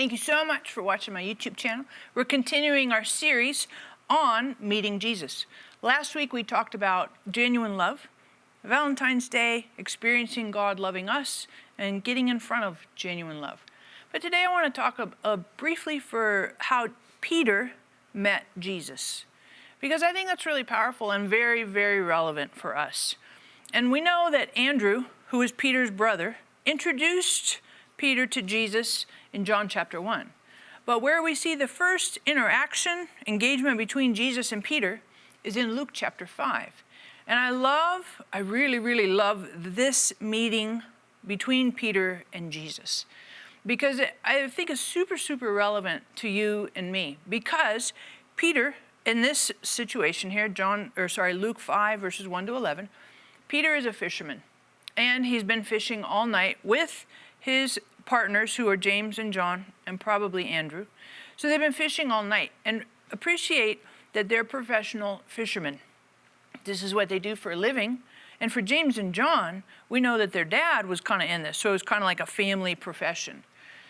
Thank you so much for watching my YouTube channel. We're continuing our series on meeting Jesus. Last week we talked about genuine love, Valentine's Day, experiencing God loving us, and getting in front of genuine love. But today I want to talk briefly for how Peter met Jesus, because I think that's really powerful and very, very relevant for us. And we know that Andrew, who is Peter's brother, introduced Peter to Jesus in John chapter 1. But where we see the first engagement between Jesus and Peter is in Luke chapter 5. And I really, really love this meeting between Peter and Jesus, because I think it's super, super relevant to you and me. Because Peter, in this situation here, Luke 5 verses 1 to 11, Peter is a fisherman, and he's been fishing all night with his partners, who are James and John and probably Andrew. So they've been fishing all night, and appreciate that they're professional fishermen. This is what they do for a living. And for James and John, we know that their dad was kind of in this, so it was kind of like a family profession.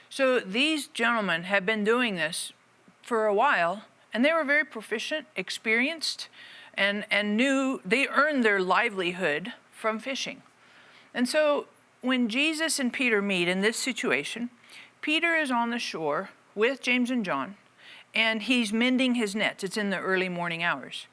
So these gentlemen have been doing this for a while, and they were very proficient, experienced, and knew they earned their livelihood from fishing. And so when Jesus and Peter meet in this situation, Peter is on the shore with James and John, and he's mending his nets. It's in the early morning hours.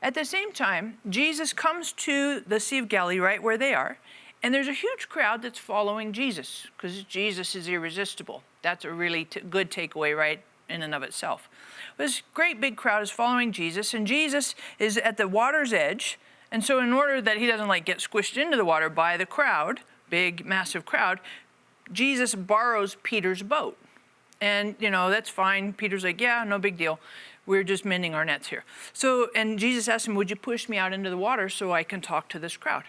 At the same time, Jesus comes to the Sea of Galilee, right where they are, and there's a huge crowd that's following Jesus, because Jesus is irresistible. That's a really good takeaway, right, in and of itself. This great big crowd is following Jesus, and Jesus is at the water's edge, and so in order that he doesn't get squished into the water by the crowd, big, massive crowd, Jesus borrows Peter's boat. And, that's fine. Peter's like, yeah, no big deal. We're just mending our nets here. So, and Jesus asked him, would you push me out into the water so I can talk to this crowd?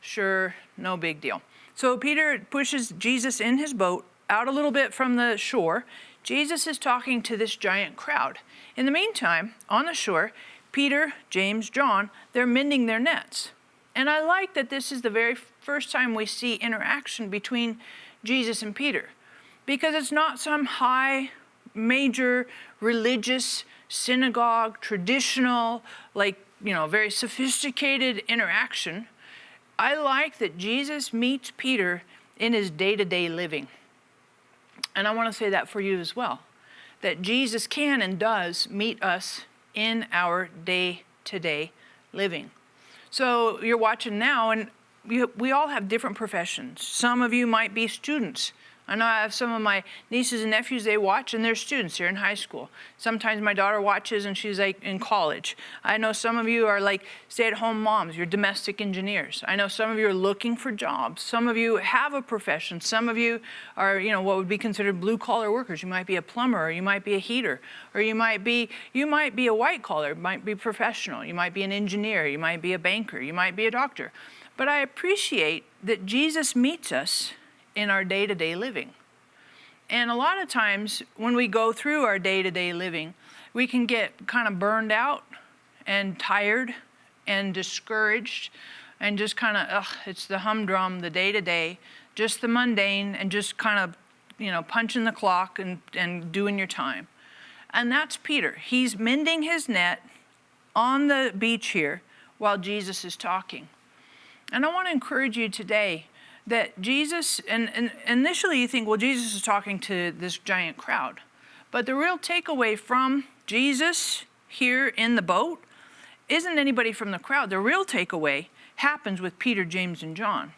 Sure, no big deal. So Peter pushes Jesus in his boat out a little bit from the shore. Jesus is talking to this giant crowd. In the meantime, on the shore, Peter, James, John, they're mending their nets. And I like that this is the very first time we see interaction between Jesus and Peter, because it's not some high, major, religious, synagogue, traditional, very sophisticated interaction. I like that Jesus meets Peter in his day-to-day living. And I want to say that for you as well, that Jesus can and does meet us in our day-to-day living. So you're watching now, and we all have different professions. Some of you might be students. I know I have some of my nieces and nephews, they watch, and they're students. They're in high school. Sometimes my daughter watches, and she's in college. I know some of you are stay-at-home moms. You're domestic engineers. I know some of you are looking for jobs. Some of you have a profession. Some of you are, what would be considered blue-collar workers. You might be a plumber, or you might be a heater, or you might be a white-collar, might be professional. You might be an engineer. You might be a banker. You might be a doctor. But I appreciate that Jesus meets us in our day-to-day living. And a lot of times when we go through our day-to-day living, we can get kind of burned out and tired and discouraged and just kind of, it's the humdrum, the day-to-day, just the mundane, and just kind of, punching the clock and doing your time. And that's Peter. He's mending his net on the beach here while Jesus is talking. And I want to encourage you today that Jesus, and initially you think, well, Jesus is talking to this giant crowd. But the real takeaway from Jesus here in the boat isn't anybody from the crowd. The real takeaway happens with Peter, James, and John,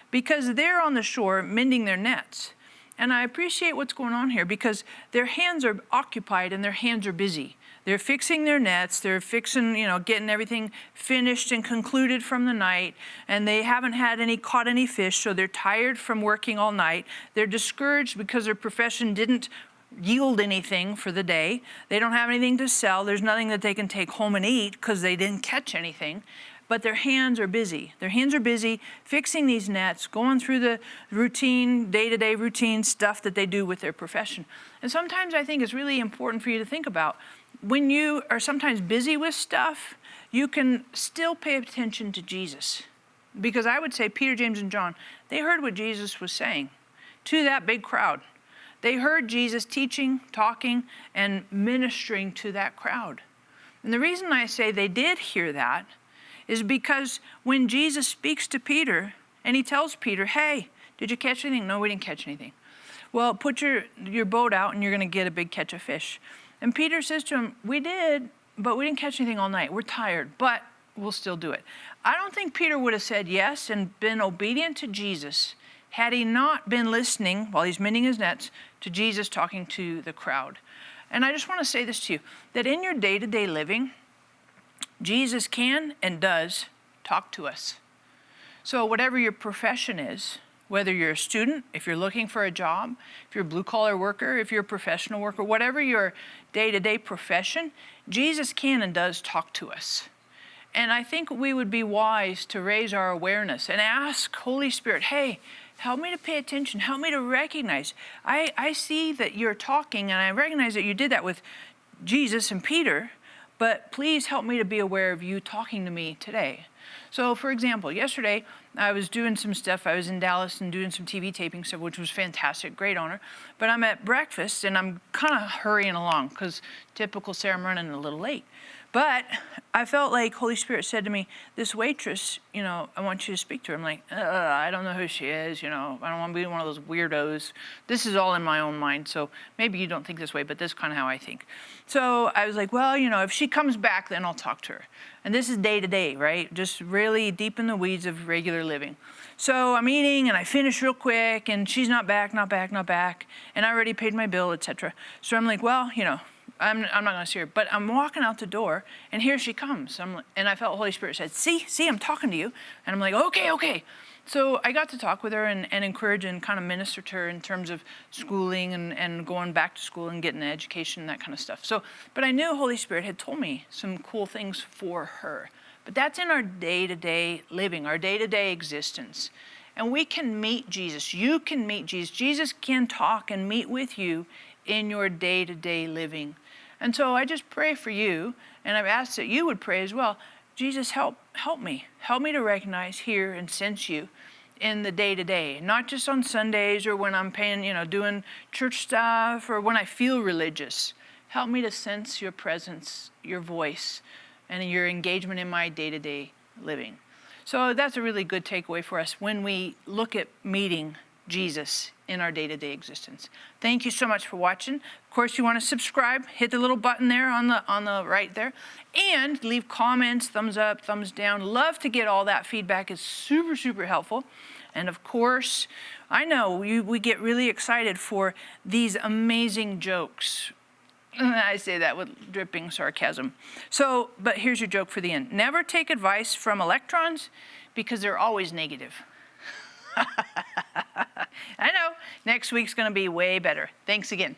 because they're on the shore mending their nets. And I appreciate what's going on here, because their hands are occupied and their hands are busy. They're fixing their nets, they're fixing, getting everything finished and concluded from the night, and they haven't caught any fish, so they're tired from working all night. They're discouraged because their profession didn't yield anything for the day. They don't have anything to sell. There's nothing that they can take home and eat because they didn't catch anything. But their hands are busy. Their hands are busy fixing these nets, going through the routine, day-to-day routine stuff that they do with their profession. And sometimes I think it's really important for you to think about, when you are sometimes busy with stuff, you can still pay attention to Jesus. Because I would say Peter, James, and John, they heard what Jesus was saying to that big crowd. They heard Jesus teaching, talking, and ministering to that crowd. And the reason I say they did hear that is because when Jesus speaks to Peter and he tells Peter, hey, did you catch anything? No, we didn't catch anything. Well, put your boat out and you're going to get a big catch of fish. And Peter says to him, we did, but we didn't catch anything all night. We're tired, but we'll still do it. I don't think Peter would have said yes and been obedient to Jesus had he not been listening while he's mending his nets to Jesus talking to the crowd. And I just want to say this to you, that in your day-to-day living, Jesus can and does talk to us. So whatever your profession is, whether you're a student, if you're looking for a job, if you're a blue-collar worker, if you're a professional worker, whatever your day-to-day profession, Jesus can and does talk to us. And I think we would be wise to raise our awareness and ask Holy Spirit, hey, help me to pay attention, help me to recognize. I see that you're talking, and I recognize that you did that with Jesus and Peter, but please help me to be aware of you talking to me today. So, for example, yesterday I was doing some stuff. I was in Dallas and doing some TV taping stuff, which was fantastic, great honor. But I'm at breakfast, and I'm kind of hurrying along because typical Sarah, I'm running a little late. But I felt like Holy Spirit said to me, this waitress, I want you to speak to her. I'm like, I don't know who she is, I don't want to be one of those weirdos. This is all in my own mind, so maybe you don't think this way, but this is kind of how I think. So I was like, well, if she comes back, then I'll talk to her. And this is day to day, right? Just really deep in the weeds of regular living. So I'm eating, and I finish real quick, and she's not back, and I already paid my bill, etc. So I'm like, well, I'm not going to see her, but I'm walking out the door, and here she comes. And I felt Holy Spirit said, see, I'm talking to you. And I'm like, okay. So I got to talk with her and encourage and kind of minister to her in terms of schooling and going back to school and getting an education and that kind of stuff. But I knew Holy Spirit had told me some cool things for her. But that's in our day-to-day living, our day-to-day existence. And we can meet Jesus. You can meet Jesus. Jesus can talk and meet with you in your day-to-day living. And so I just pray for you, and I've asked that you would pray as well. Jesus, help me. Help me to recognize, hear, and sense you in the day-to-day, not just on Sundays or when I'm doing church stuff or when I feel religious. Help me to sense your presence, your voice, and your engagement in my day-to-day living. So that's a really good takeaway for us when we look at meeting Jesus in our day-to-day existence. Thank you so much for watching. Of course, you want to subscribe, hit the little button there on the right there, and leave comments, thumbs up, thumbs down. Love to get all that feedback. It's super, super helpful. And of course, I know we get really excited for these amazing jokes. I say that with dripping sarcasm. But here's your joke for the end. Never take advice from electrons because they're always negative. I know. Next week's going to be way better. Thanks again.